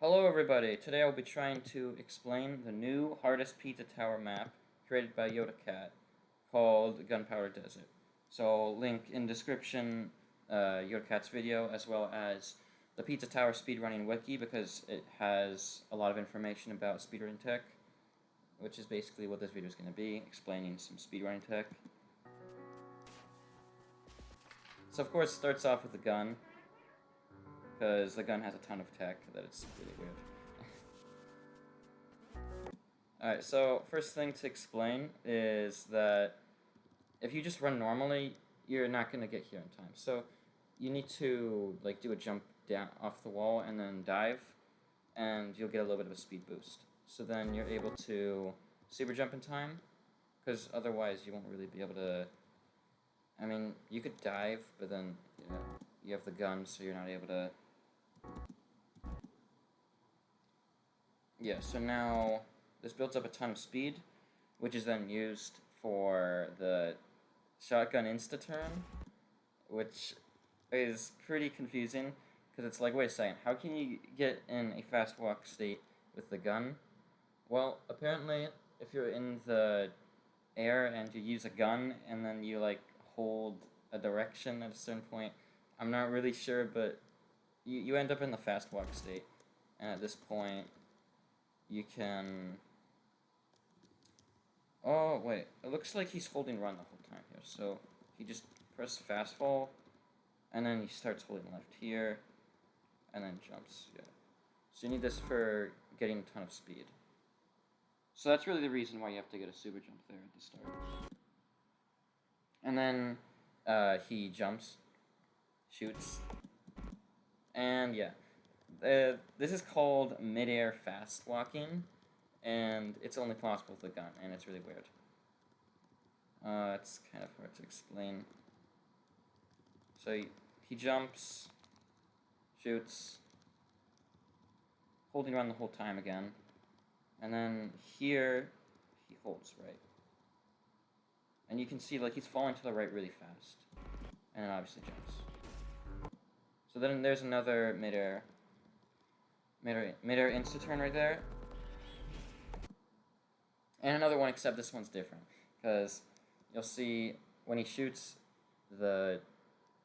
Hello everybody, today I'll be trying to explain the new hardest pizza tower map created by YodaCat called Gunpowder Desert. So I'll link in description YodaCat's video as well as the pizza tower speedrunning wiki because it has a lot of information about speedrunning tech, which is basically what this video is going to be, explaining some speedrunning tech. So of course it starts off with the gun, because the gun has a ton of tech that it's really weird. Alright, so first thing to explain is that if you just run normally, you're not going to get here in time. So you need to do a jump down off the wall and then dive, and you'll get a little bit of a speed boost. So then you're able to super jump in time, because otherwise you won't really be able to... I mean, you could dive, but then you have the gun, so you're not able to... Yeah, so now this builds up a ton of speed, which is then used for the shotgun insta-turn, which is pretty confusing, because it's like, wait a second, how can you get in a fast walk state with the gun? Well, apparently, if you're in the air and you use a gun, and then you, hold a direction at a certain point, I'm not really sure, but you end up in the fast walk state, and at this point, you can... Oh, wait, it looks like he's holding run the whole time here, so he just presses fast fall, and then he starts holding left here, and then jumps, yeah. So you need this for getting a ton of speed. So that's really the reason why you have to get a super jump there at the start. And then he jumps, shoots, and yeah. This is called Midair fast walking, and it's only possible with a gun, and it's really weird. It's kind of hard to explain. So he jumps, shoots, holding around the whole time again, and then here he holds right. And you can see he's falling to the right really fast, and then obviously jumps. So then there's another midair insta-turn right there. And another one, except this one's different, because you'll see when he shoots the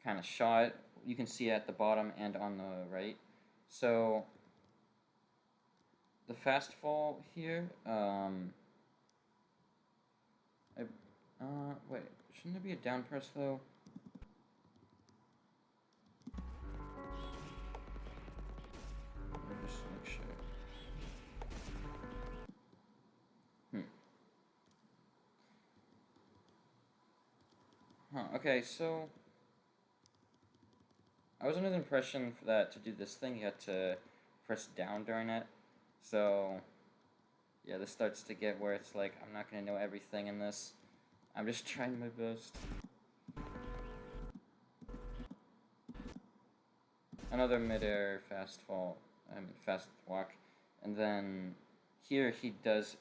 kind of shot, you can see at the bottom and on the right. So the fast fall here, wait, shouldn't there be a down press though? Let me just make sure. Okay, so I was under the impression that to do this thing you had to press down during it. So yeah, this starts to get where it's like I'm not gonna know everything in this. I'm just trying my best. Another midair fast walk, and then here he does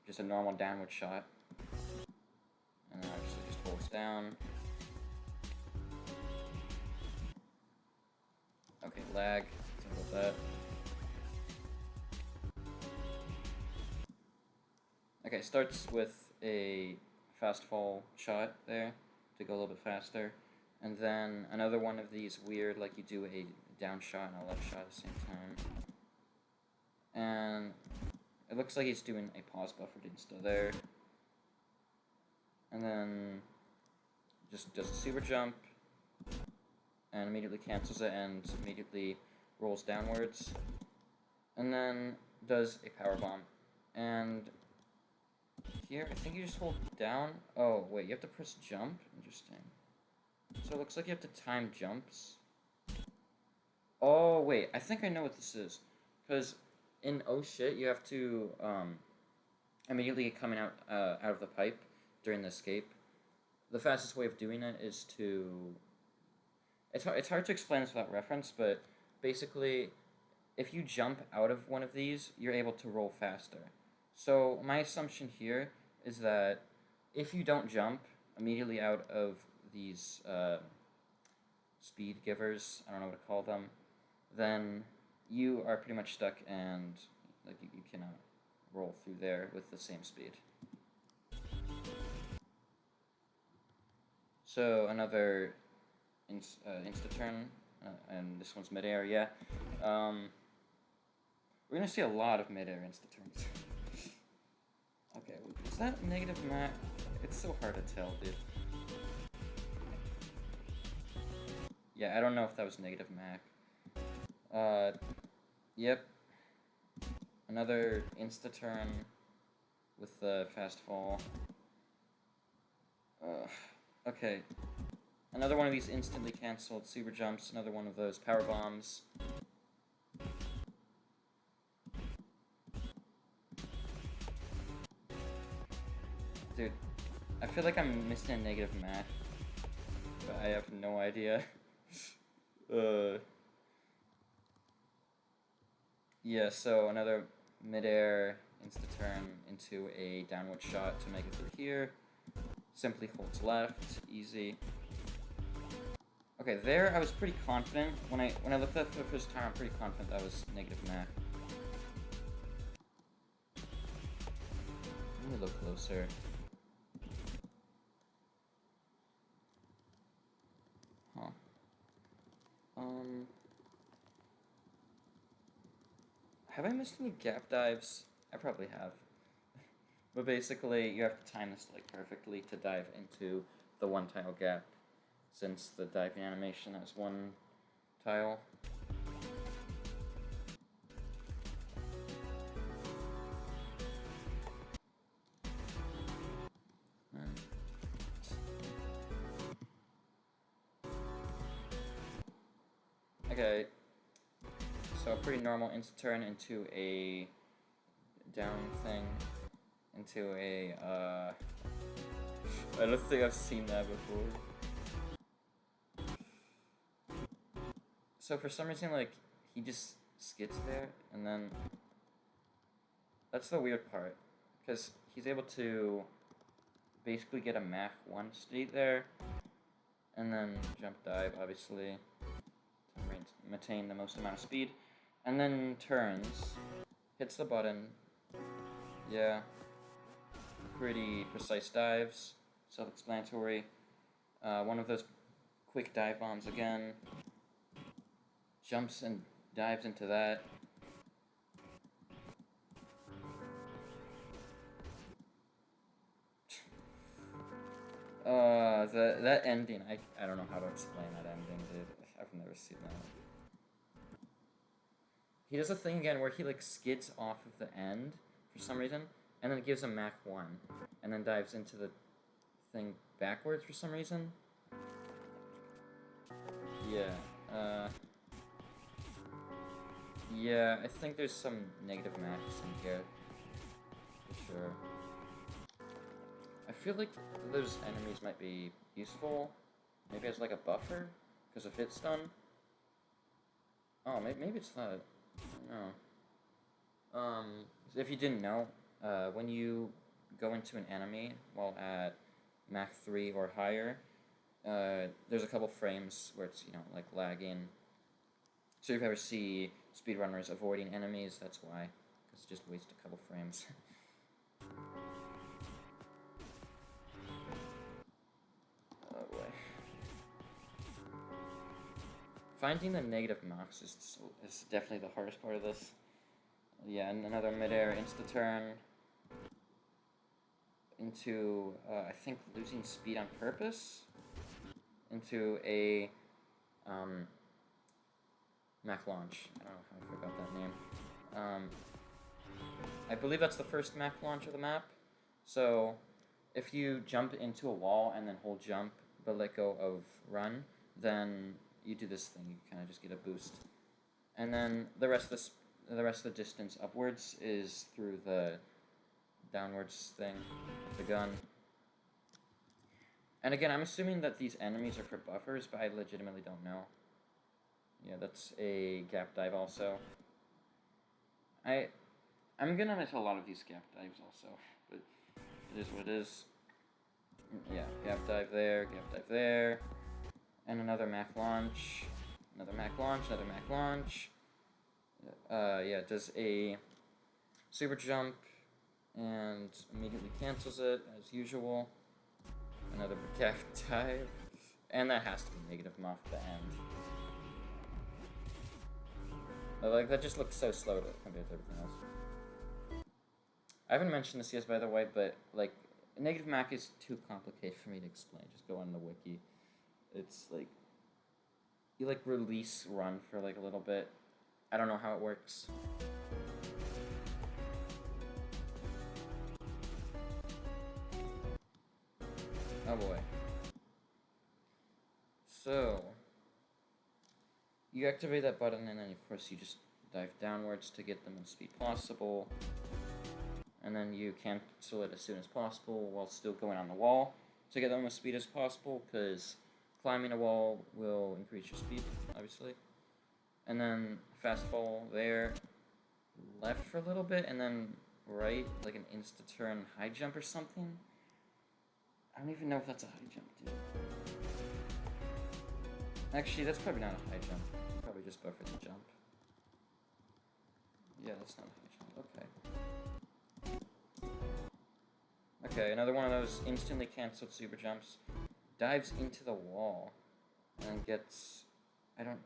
just a normal downward shot, and then obviously just holds down. Okay, lag. Sorry about that. Okay, starts with a fast fall shot there to go a little bit faster, and then another one of these weird, you do a down shot and a left shot at the same time. And it looks like he's doing a pause buffered insta there. And then just does a super jump and immediately cancels it and immediately rolls downwards. And then does a power bomb. And here, I think you just hold down. Oh, wait, you have to press jump? Interesting. So it looks like you have to time jumps. Oh, wait, I think I know what this is. Because in oh shit, you have to immediately get coming out of the pipe during the escape. The fastest way of doing it is to... It's hard to explain this without reference, but basically, if you jump out of one of these, you're able to roll faster. So my assumption here is that if you don't jump immediately out of these speed givers, I don't know what to call them, then you are pretty much stuck, and like you cannot roll through there with the same speed. So another insta turn, and this one's midair. Yeah, we're gonna see a lot of midair insta turns. Okay, is that negative max? It's so hard to tell, dude. Yeah, I don't know if that was negative max. Yep. Another insta turn with the fast fall. Okay. Another one of these instantly cancelled super jumps. Another one of those power bombs. Dude, I feel like I'm missing a negative max, but I have no idea. Yeah, so another midair insta-turn into a downward shot to make it through here. Simply holds left, easy. Okay, there I was pretty confident. When I looked at it for the first time, I'm pretty confident that was negative max. Let me look closer. Huh. Have I missed any gap dives? I probably have. But basically, you have to time this like perfectly to dive into the one tile gap, since the diving animation has one tile. Okay, so a pretty normal insta turn into a down thing, into a, I don't think I've seen that before. So for some reason, like, he just skids there, and then, that's the weird part, because he's able to basically get a Mach 1 state there, and then jump dive, obviously, to maintain the most amount of speed, and then turns, hits the button, yeah, pretty precise dives, self-explanatory, one of those quick dive bombs again, jumps and dives into that. That ending, I don't know how to explain that ending, dude. I've never seen that. He does a thing again where he like skids off of the end for some reason, and then it gives him Mach 1, and then dives into the thing backwards for some reason. Yeah, yeah, I think there's some negative max in here, for sure. I feel like those enemies might be useful, maybe as like a buffer, because of hit stun. Oh, maybe it's not, I don't know. If you didn't know, when you go into an enemy while at Mach 3 or higher, there's a couple frames where it's, you know, like lagging. So if you ever see speedrunners avoiding enemies, that's why. It's just waste a couple frames. Oh boy. Finding the negative max is definitely the hardest part of this. Yeah, and another midair insta-turn into, I think, losing speed on purpose, into a Mach launch. I don't know how I forgot that name. I believe that's the first Mach launch of the map. So if you jump into a wall and then hold jump but let go of run, then you do this thing. You kind of just get a boost, and then the rest of the distance upwards is through the downwards thing, the gun. And again, I'm assuming that these enemies are for buffers, but I legitimately don't know. Yeah, that's a gap dive also. I'm gonna miss a lot of these gap dives also, but it is what it is. Yeah, gap dive there, and another Mach launch, another Mach launch, another Mach launch. yeah, it does a super jump and immediately cancels it as usual. Another gaff dive, and that has to be negative Mach at the end. But, like, that just looks so slow compared to everything else. I haven't mentioned this yet, by the way, but like negative Mach is too complicated for me to explain. Just go on the wiki. It's like you like release run for like a little bit. I don't know how it works. Oh boy. So you activate that button, and then of course you just dive downwards to get them in speed possible. And then you cancel it as soon as possible while still going on the wall to get them as speed as possible, because climbing a wall will increase your speed, obviously. And then fast fall there, left for a little bit, and then right, like an insta-turn high jump or something. I don't even know if that's a high jump, dude. Actually, that's probably not a high jump. You probably just buffered the jump. Yeah, that's not a high jump. Okay. Okay, another one of those instantly canceled super jumps. Dives into the wall and gets... I don't...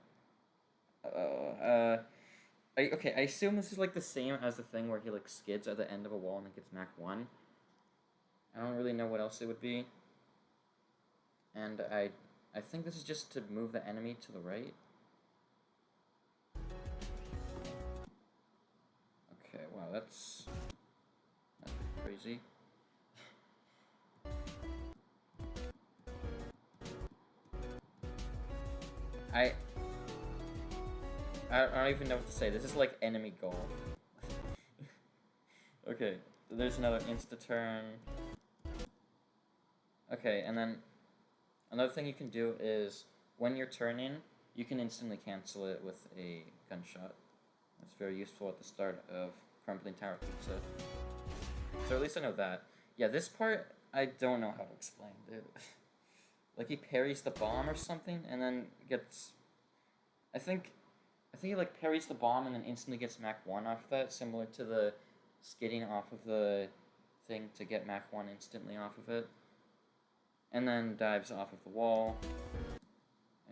okay, I assume this is like the same as the thing where he like skids at the end of a wall and then gets Mach 1. I don't really know what else it would be. And I think this is just to move the enemy to the right. Okay, wow, that's crazy. I don't even know what to say. This is like enemy golf. Okay, there's another insta-turn. Okay, and then another thing you can do is when you're turning, you can instantly cancel it with a gunshot. That's very useful at the start of Crumbling Tower Pizza. So at least I know that. Yeah, this part, I don't know how to explain, dude. Like, he parries the bomb or something, and then gets... I think he, like, parries the bomb and then instantly gets Mach 1 off of that, similar to the skidding off of the thing to get Mach 1 instantly off of it. And then dives off of the wall,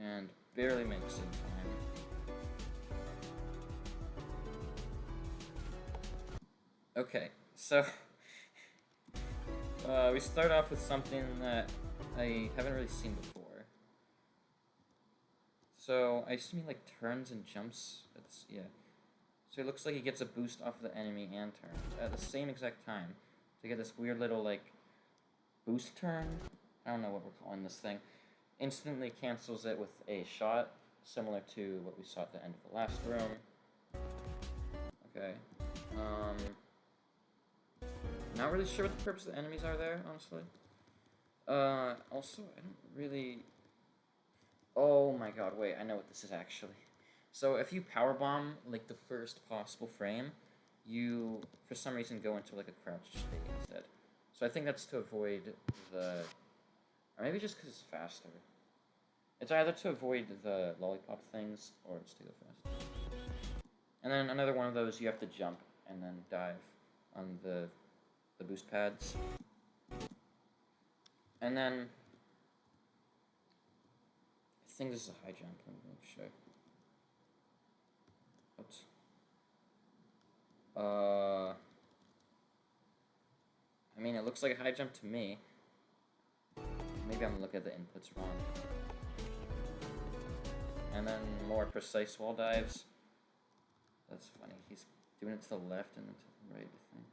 and barely makes it in time. Okay, so... we start off with something that I haven't really seen before. So, I assume he, like, turns and jumps. Yeah. So it looks like he gets a boost off of the enemy and turns at the same exact time to get this weird little, like, boost turn. I don't know what we're calling this thing. Instantly cancels it with a shot, similar to what we saw at the end of the last room. Okay. Not really sure what the purpose of the enemies are there, honestly. Also, I don't really... Oh my god, wait, I know what this is actually. So if you powerbomb, like, the first possible frame, you, for some reason, go into, like, a crouched state instead. So I think that's to avoid the... Or maybe just because it's faster. It's either to avoid the lollipop things, or it's to go faster. And then another one of those, you have to jump and then dive on the boost pads. And then... I think this is a high jump, let me make sure. Oops. I mean, it looks like a high jump to me. Maybe I'm looking at the inputs wrong. And then more precise wall dives. That's funny. He's doing it to the left and then to the right, I think.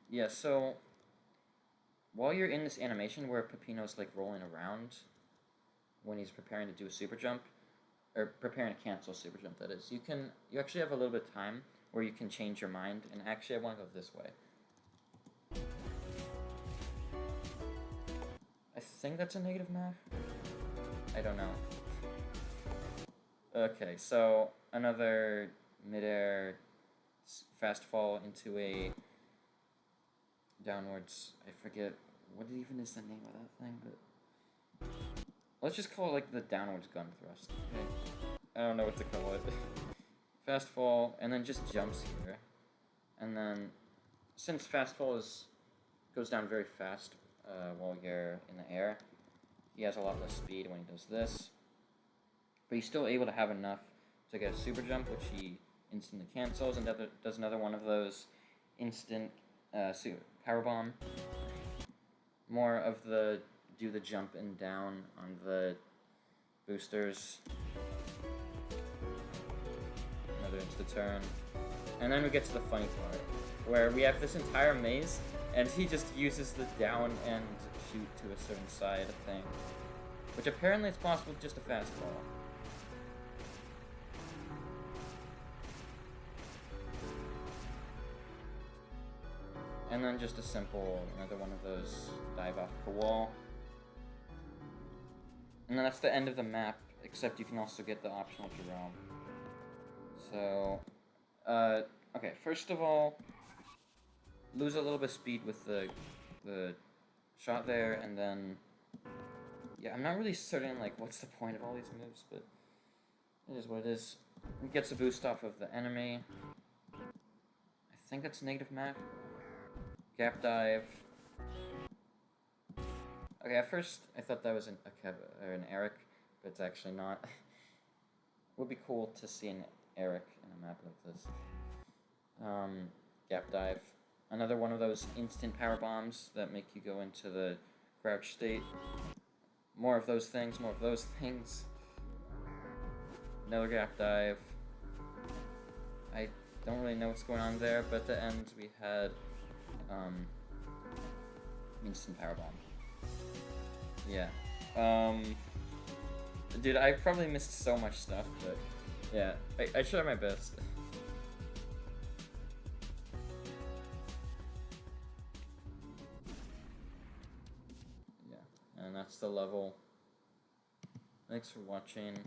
Yeah, so while you're in this animation where Peppino's like rolling around when he's preparing to do a super jump, or preparing to cancel a super jump, that is, you actually have a little bit of time where you can change your mind, and actually I want to go this way. I think that's a negative Mach? I don't know. Okay, so another midair fast fall into a downwards, I forget what even is the name of that thing, but let's just call it like the downwards gun thrust, okay? I don't know what to call it. Fast fall, and then just jumps here. And then, since fast fall goes down very fast while you're in the air, he has a lot less speed when he does this. But he's still able to have enough to get a super jump, which he instantly cancels, and does another one of those instant power bomb. More of the do the jump and down on the boosters. Another insta turn. And then we get to the funny part, where we have this entire maze, and he just uses the down and shoot to a certain side thing. Which apparently is possible with just a fast fall. And then just a simple, another one of those dive off the wall. And then that's the end of the map, except you can also get the optional Jerome. So, okay, first of all, lose a little bit of speed with the shot there, and then, yeah, I'm not really certain, like, what's the point of all these moves, but it is what it is. It gets a boost off of the enemy. I think that's negative map. Gap dive. Okay, at first I thought that was an Eric, but it's actually not. It would be cool to see an Eric in a map like this. Gap dive. Another one of those instant power bombs that make you go into the crouch state. More of those things, more of those things. Another gap dive. I don't really know what's going on there, but at the end we had instant power bomb. Yeah. Dude, I probably missed so much stuff, but yeah, I tried my best. Yeah, and that's the level. Thanks for watching.